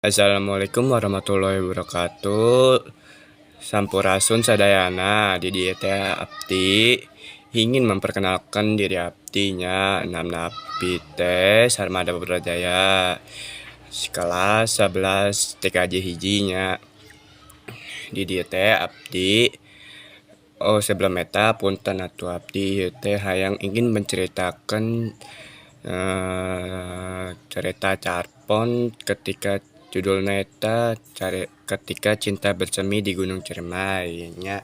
Assalamualaikum warahmatullahi wabarakatuh. Sampurasun sadayana di dieu teh abdi ingin memperkenalkan diri abdinya namna abdi teh Sarmada Putrajaya kelas 11 TKJ hijinya. Di dieu teh abdi sebelum eta punten atuh abdi teh hayang ingin menceritakan cerita Carpon ketika judulnya eta ketika cinta bersemi di Gunung Ciremai nya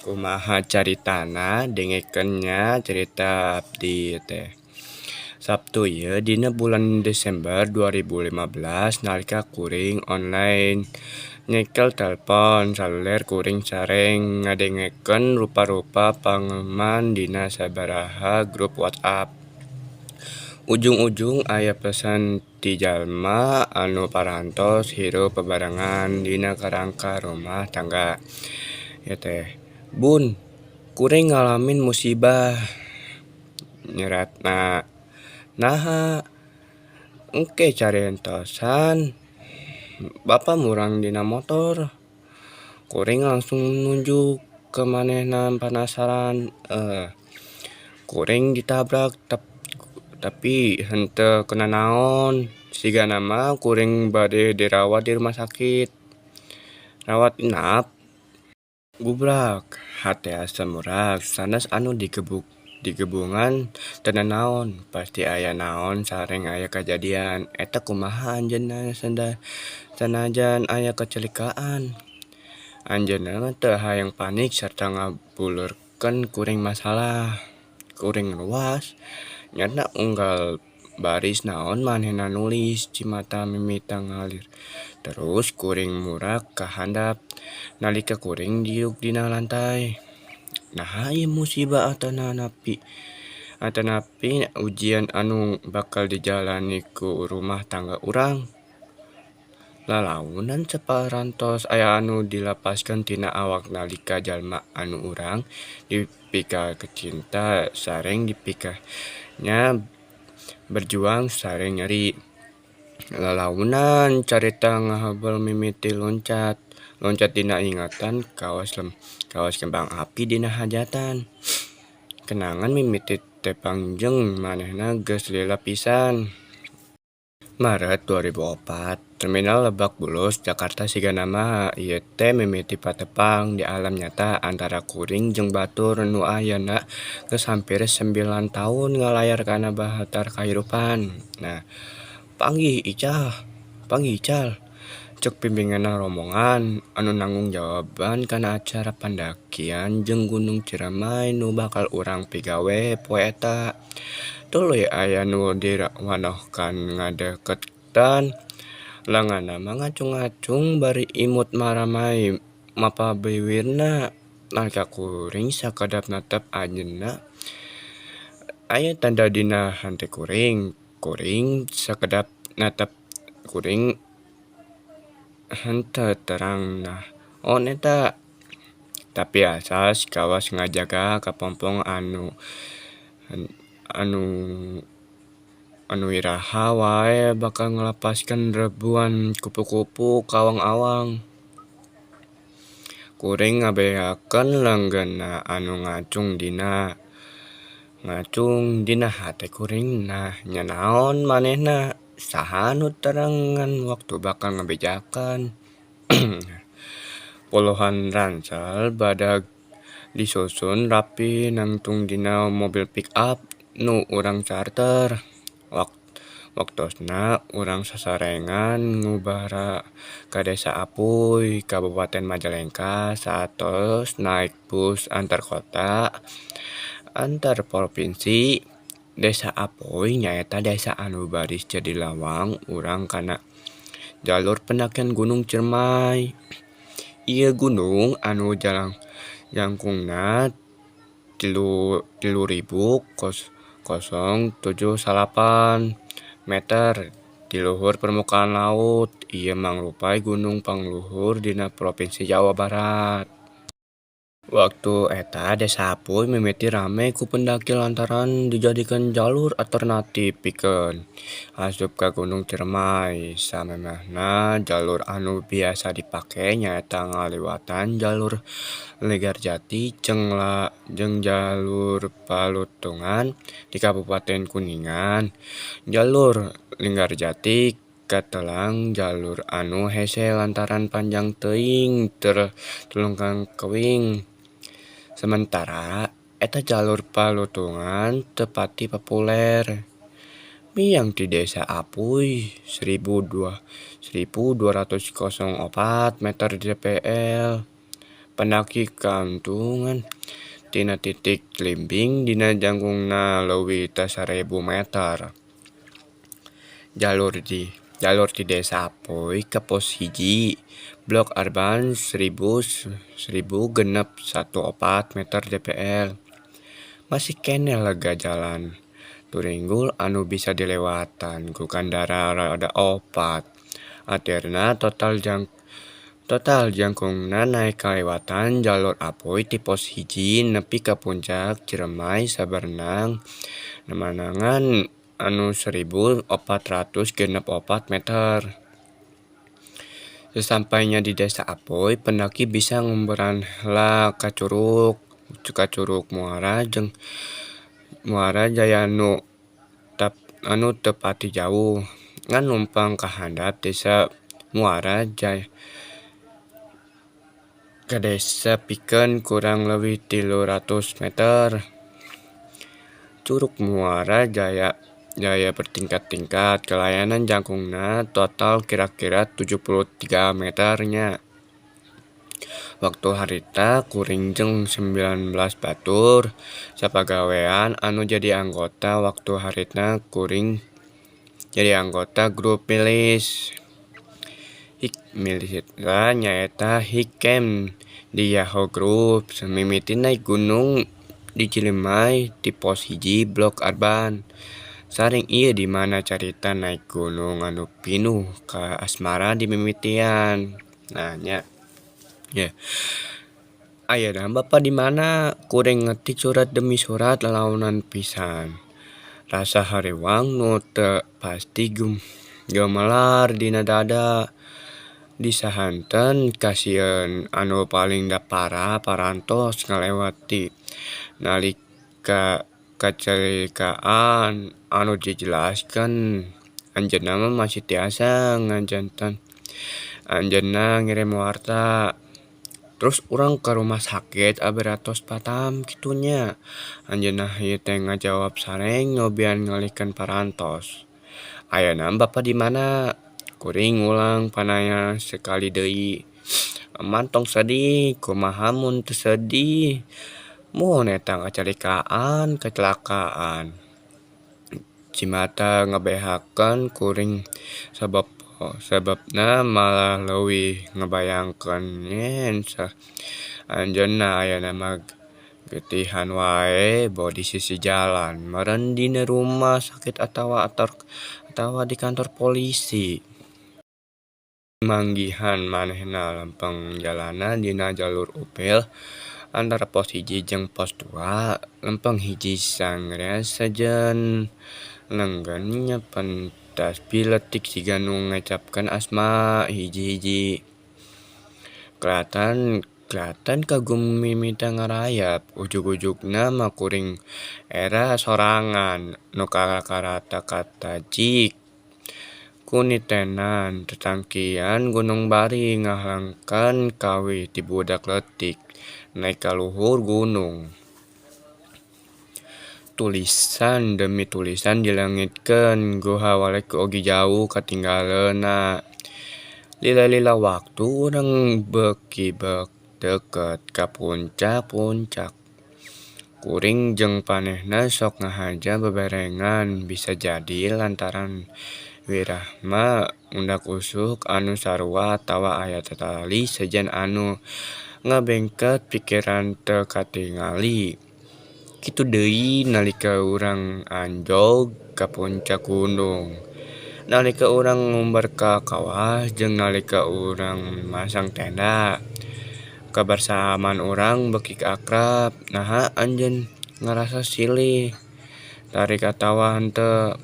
kumaha caritana dengekeunnya cerita abdi teh. Sabtu ieu dina bulan Desember 2015 nalika kuring online nyekel telepon saluler kuring sareng ngadengekeun rupa-rupa pangeuman dina sabaraha grup WhatsApp. Ujung-ujung aya pesan ti jalma anu parantos hirup bebarengan dina kerangka rumah tangga. Ya teh, "Bun, kuring ngalamin musibah," nyeratna. "Naha? Engke carentosan, Bapa murang dina motor." Kuring langsung nunjuk ke manehna panasaran. Kuring ditabrak tapi henteu kena naon. Sigana mah kuring bade dirawat di rumah sakit. Rawat inap. Gubrak, hate asam urat, sanes anu digebungan teu naon, pasti aya naon sareng aya kajadian. Eta kumaha anjeunna sanajan aya kacilikaan. Anjeunna mah teu hayang panik sarta ngabulurkeun kuring masalah. Kuring ruas, nyana unggal baris naon manehna nulis cimata mimita ngalir. Terus kuring murak ka handap nalika kuring diuk dina lantai. Naha ieu musibah atanapi ujian anu bakal dijalani ku rumah tangga urang. Lalaunan saparantos aya anu dilapaskeun tina awak nalika jalma anu urang dipika cinta sareng dipikanya berjuang sareng nyeri. Lalaunan carita ngahabel mimiti loncat dina ingatan kawas kembang api dina hajatan. Kenangan mimiti teh pangjeng manehna geus lila pisan. Maret 2004, Terminal Lebak Bulus, Jakarta sigana mah ieu teh mimiti patepang di alam nyata antara kuring jeung batur nu ayeuna geus hampir 9 taun ngalayar kana bahatar kahirupan. Nah, panggih Ical, ceuk pimpinganna rombongan anu nanggung jawaban kana acara pandakian jeung Gunung Ciremai nu bakal urang pigawe poe eta. Tuluy aya nu dirawanohkan ngadeukeutan, leungeunna mah ngacung-ngacung bari imut maramai mapabiwirna. Nalika kuring sakedap natep anjeunna aya tanda dina hante kuring. Kuring sakedap natep kuring henteu terang naon eta. Tapi asal kawas ngajaga kapompong anu iraha wae bakal ngelapaskeun rebuan kupu-kupu kawang awang. Kuring ngabeakeun leunggeunna anu ngacung dina hate kuring. Nah, nya naon manehna? Saha anu terangan waktu bakal ngabejakeun. Puluhan ransel badag disusun rapi nangtung dina mobil pick up nu urang charter. Waktosna urang sasarengan ngubara ka Desa Apuy, Kabupaten Majalengka saatos naek bus antar kota, antar provinsi. Desa Apuy nyaeta desa anu baris jadi lawang urang kana jalur pendakian Gunung Ciremai. Ieu gunung anu jangkungna 3.078 meter di luhur permukaan laut. Ieu mangrupai gunung pangluhur dina Provinsi Jawa Barat. Waktu eta desa Apuy mimiti rame ku pendaki lantaran dijadikan jalur alternatif pikeun asup ka Gunung Ciremay. Samemehna jalur anu biasa dipake nyaeta ngaliwatan jalur Linggarjati jeung jalur Palutungan di Kabupaten Kuningan. Jalur Linggarjati katelang jalur anu hese lantaran panjang teuing terlengkang keuing. Sementara eta jalur Palutungan teu pati populer. Miang di desa Apuy 1204 meter DPL. Pendaki kauntungan tina titik limbing dina jangkungna leuwih ta 1000 meter. Jalur di desa Apuy ke pos hiji Blok Arban 1014 meter DPL. Masih kene lega jalan turinggul anu bisa dilewatan ku kandara roda 4. Akhirna total jangkungna naek kalewatan jalur Apuy ti pos hiji nepi ka puncak Ciremay saberenang nemanangan anu 1464 meter. Sesampainya di desa Apuy, pendaki bisa ngumberan heula ka Curug Muara Jaya anu teu pati jauh. Ngan numpang ka handap desa Muara Jaya ka desa pikeun kurang leuwih 300 meter. Curug Muara Jaya bertingkat-tingkat, kelayanan jangkungna total kira-kira 73 meternya. Waktu harita kuring jeung 19 batur sapagawean anu jadi anggota. Waktu haritna kuring jadi anggota grup milis. Milisna nyaeta Hikem di Yahoo Group. Mimiti naik gunung di Cilemay di pos hiji Blok Arban. Saring ieu di mana carita naik gunung anu pinuh ka asmara di mimitian. Nah nya. Ya. Ayeuna Bapa di mana kuring ngetik surat demi surat lalawanan pisan. Rasa harewang nu teu pasti gemelar dina dada. Disahanten kasieun anu paling dapara parantos ngalewati nalika kacarikaan anu dijelaskeun. Anjeunna mah masih tiasa ngajanten. Anjeunna ngirim warta. Terus urang ke rumah sakit aberatos patam kitunya. Anjeunna ieu teh ngajawab sareng nyobian ngalihkeun parantos. Ayeuna Bapa di mana? Kuring ulang pananya sekali deui. Mantong sedih, kumaha mun teu sedih? Mun eta kecelakaan. Cimata ngabehakeun kuring sebabna malah leuwih ngabayangkeun yen anjeunna ayeuna mah geutihan wae bodi sisi jalan, meureun dina rumah sakit atawa di kantor polisi. Manggihan manehna lempeng jalana dina jalur upil antara pos hiji jeung pos 2. Lempeng hiji sangrea sajen leunggeun nyapen tasbih leutik siga nu ngecapkeun asma hiji-hiji. Kelihatan kagum mimita ngarayap. Ujug-ujugna mah kuring era sorangan nu karata kata jik. Kunitenan tetangkian Gunung Bari ngahalangkeun kawih ti budak leutik naek ka luhur gunung. Tulisan demi tulisan dilengitkeun guha walek ogi jauh katinggaleuna. Lila-lila waktu urang beuki deukeut ka puncak. Kuring jeung panehna sok ngahaja beberengan. Bisa jadi lantaran wirahma undak usuk anu sarua atawa aya tatali sejen anu ngabengket pikiran teu katingali. Kitu deui nalika urang anjog ka puncak gunung. Nalika urang ngumbar ka kawah jeung nalika urang masang tenda. kebersamaan orang beki akrab. Nah anjeun ngerasa silih tarik atawa henteu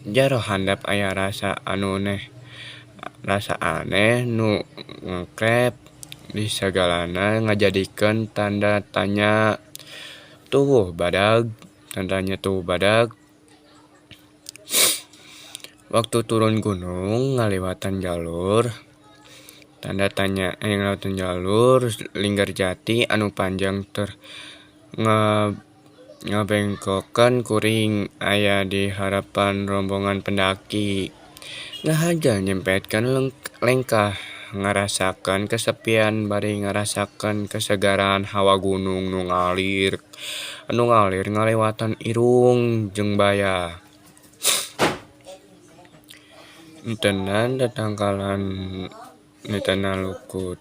jaro handap aya rasa aneh nu ngkrep di sagalana ngajadikeun tanda tanya tuh badag. Tandanya tuh badag. Waktu turun gunung ngaliwatan jalur tanda tanya ngaliwatan jalur Linggarjati anu panjang ngabengkokan kuring aya di harapan rombongan pendaki. Ngahaja nyempetkan lengkah ngarasakan kesepian bari ngarasakan kesegaran hawa gunung nu ngalir ngalewatan irung jeung baya. Entenan datangkalan nitana lukut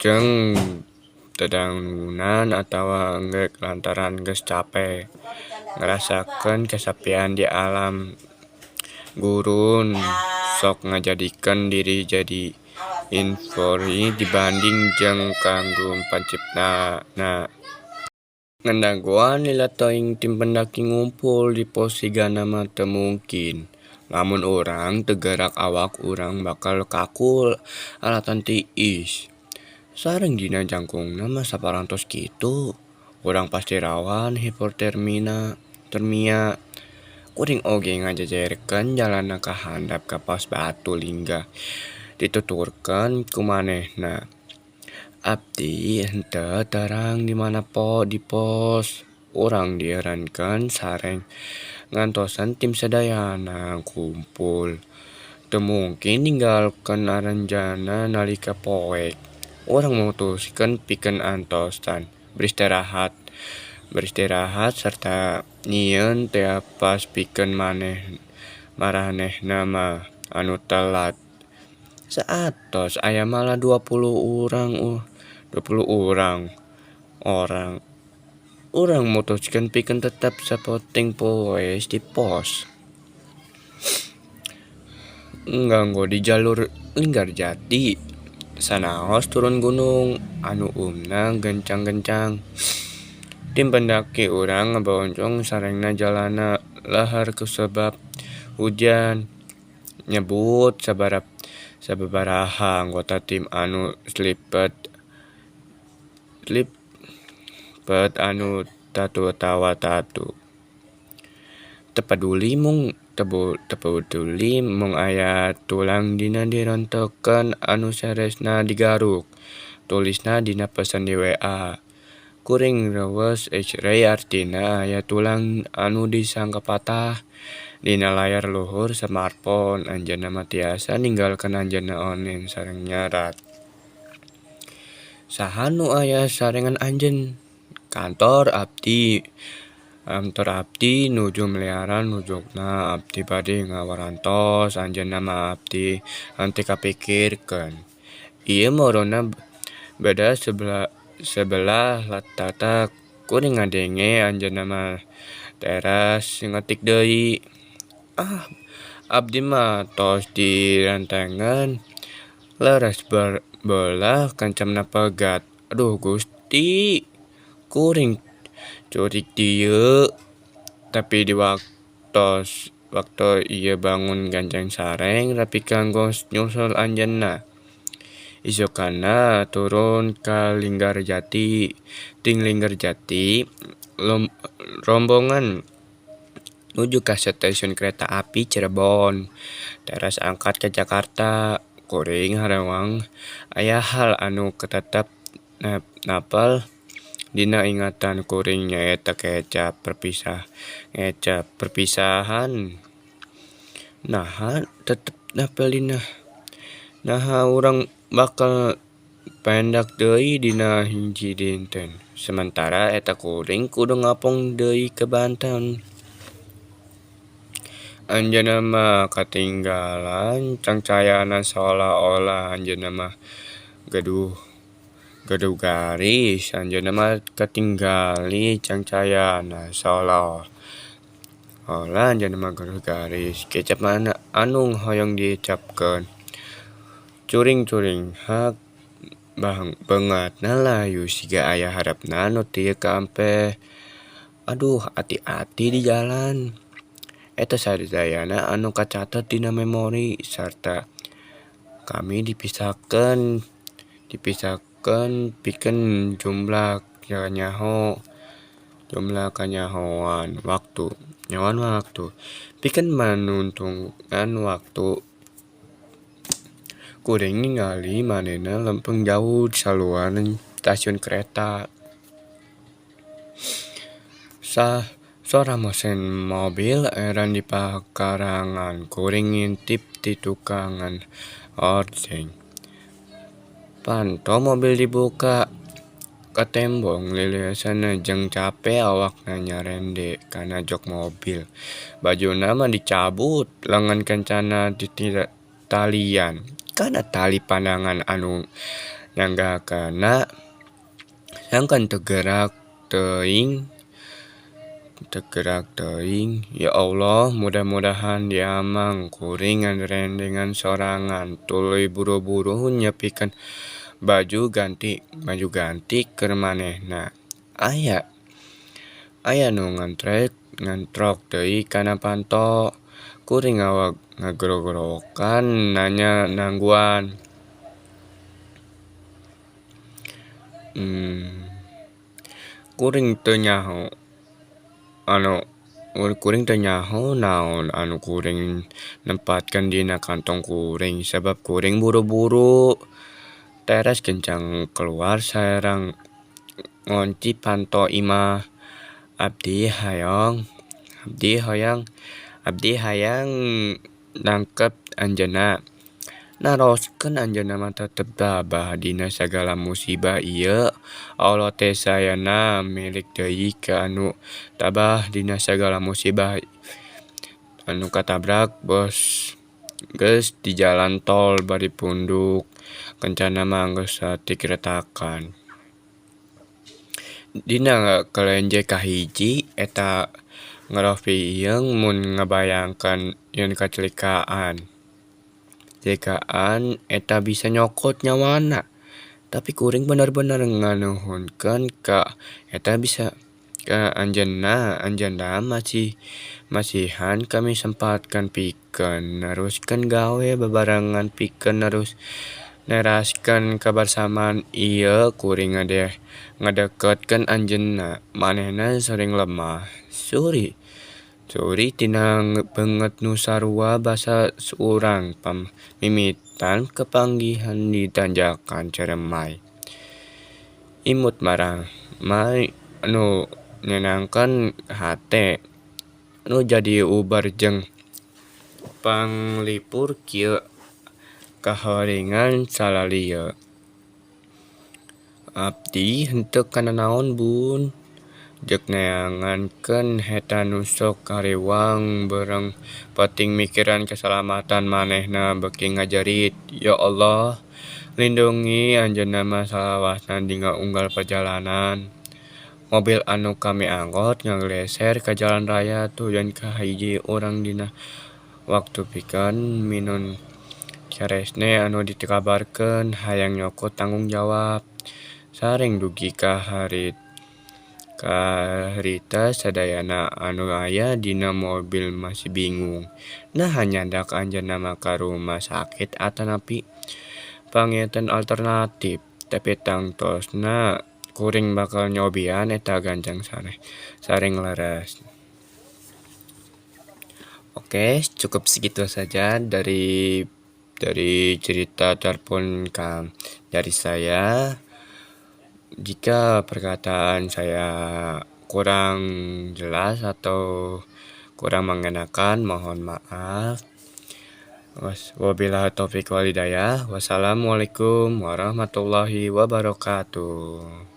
jeung tedangunan atawa enggek lantaran geus capek ngarasakeun kesepian di alam gurun sok ngajadikeun diri jadi infori dibanding jeung kanggo panciptana. Ngandagoan lila teuing tim pendaki ngumpul di pos sigana mah teu mungkin. Lamun urang teu gerak awak urang bakal kaku alatan tiis. Sareng dina jangkungna mah saparantos kitu. Urang pasti rawan hipotermia. Kuring oge ngajejerkeun jalanna ka handap ka pos Batu Lingga dituturkeun ku manehna. Abdi henteu terang di mana di pos. Urang dieureunkeun sareng ngantosan tim sadayana kumpul. Teu mungkin ninggalkeun aranjana nalika poek. Urang mutuskeun pikeun antosan beristirahat sarta nyieun teapas pikeun maranehna mah anu telat. Saatos aya malah 20 orang. Urang mutuskeun pikeun tetep sapoting poes di pos. Ngganggo di jalur Linggarjati sanaos turun gunung anu gencang-gencang. Tim pendaki urang ngaboncong sarengna jalana lahar kusebab hujan. Nyebut sababaraha anggota tim anu slipet anu tatu. Teu peduli mung aya tulang dina dirontokeun anu saresna digaruk. Tulisna dina pesen di WA. Kuring reueus X-ray artina aya tulang anu disangka patah. Dina layar luhur smartphone anjeunna mah tiasa ninggalkeun anjeunna online sareng nyerat. Saha nu aya sarengan anjeun? Kantor abdi nuju melearan nujukna abdi bade ngawarantos anjeunna mah abdi henteu kapikirkeun. Ieu morona beda sebelah latatak. Kuring ngadenge anjeunna mah teras ngetik deui. Abdi mah tos direntengeun leres beulah kancamna pegat. Aduh Gusti, kuring curik dieu. Tapi di waktu ieu bangun ganceng sareng rapi kanggo nyusul anjeunna. Isukana turun ka Linggarjati. Ting Linggarjati rombongan nuju ka stasiun kereta api Cirebon. Teras angkat ke Jakarta. Kuring harewang aya hal anu katetep napel dina ingatan kuring nyaeta kecap perpisahan. Naha tetep napel dina. Naha urang bakal pendak deui dina hiji dinten. Sementara eta kuring kudu ngapung deui ke Banten. Anjeunna mah katinggalan cangcayana seolah-olah anjeunna mah gaduh garis. Anjeunna mah katinggali cangcayana seolah-olah anjeunna mah gaduh garis. Kecap mana anu hoyong diecapkeun. Curing hak banget layu siga aya harapna nu teu kampe. Aduh, hati-hati di jalan. Eta sadayana anu kacatet dina memori sarta kami dipisahkeun pikeun jumlah kanyahoan waktu. Pikeun manuntungan waktu kuring ningali manehna lempeng jauh saluaran stasiun kereta. Sora mesin mobil eran di pakarangan kuring ngintip di tukangan ordeng. Panto mobil dibuka katembong liliasan jeung cape awakna nyarende kana jok mobil. Bajuna mah dicabut lengan kencana talian kana tali pandangan anu nyanggakana sangkan tegerak teuing. Ya Allah, mudah-mudahan diamang kuring ngerendengan sorangan tuluy buru-buru nyepikeun baju ganti keur manehna. Aya nu ngantrok deui kana panto. Kuring awak ngagrogorokan nanya nangguan. Kuring teu nyaho naon anu kuring nempatkeun dina kantong kuring sabab kuring buru-buru teres kencang keluar sareng ngonci panto imah. Abdi hayang nangkep anjeunna. Naroskeun anjeunna mah tetep tabah dina sagala musibah ieu. Allah teh sayana milik deui ka anu tabah dina sagala musibah. Anu katabrak geus di jalan tol bari punduk kencana mah geus satik retakan. Dina kelenje kahiji eta ngarofieung mun ngabayangkeun yen kacelakaan eta bisa nyokot nyawana. Tapi kuring bener-bener nganuhunkeun ka eta bisa ka anjeunna masihan kami sempatkan pikeun neruskeun gawe bebarengan pikeun neraskeun kabersamaan ieu kuring ngadeketkeun anjeunna. Manehna sering lemah. Suri tina beungeut nu sarua basa urang mimitan kepanggihan di tanjakan Ciremay. Imut marang anu nyenangkeun hate nu jadi ubar jeung panglipur kieu kaheuringan salalieu. Abdi henteu kana naon Bun. Jeuk neangankeun heta nu sok karewang bareng penting mikiran keselamatan manehna beuki ngajerit. Ya Allah, lindungi anjeunna mah salawasna dina unggal perjalanan. Mobil anu kami anggot ngagleser ka jalan raya tujuan ka hiji urang dina waktu pikeun minun saresne anu dikabarkeun hayang nyokot tanggung jawab. Sareng dugi ka harita sadayana anu aya dina mobil masih bingung. Nah nyandak anjeunna mah ka rumah sakit atanapi pangeutan alternatif. Tapi tangtosna kuring bakal nyobian eta ganjang sareng leres. Oke, cukup segitu saja dari cerita telepon dari saya. Jika perkataan saya kurang jelas atau kurang mengenakan, mohon maaf. Wabillahi taufiq wal hidayah. Wassalamualaikum warahmatullahi wabarakatuh.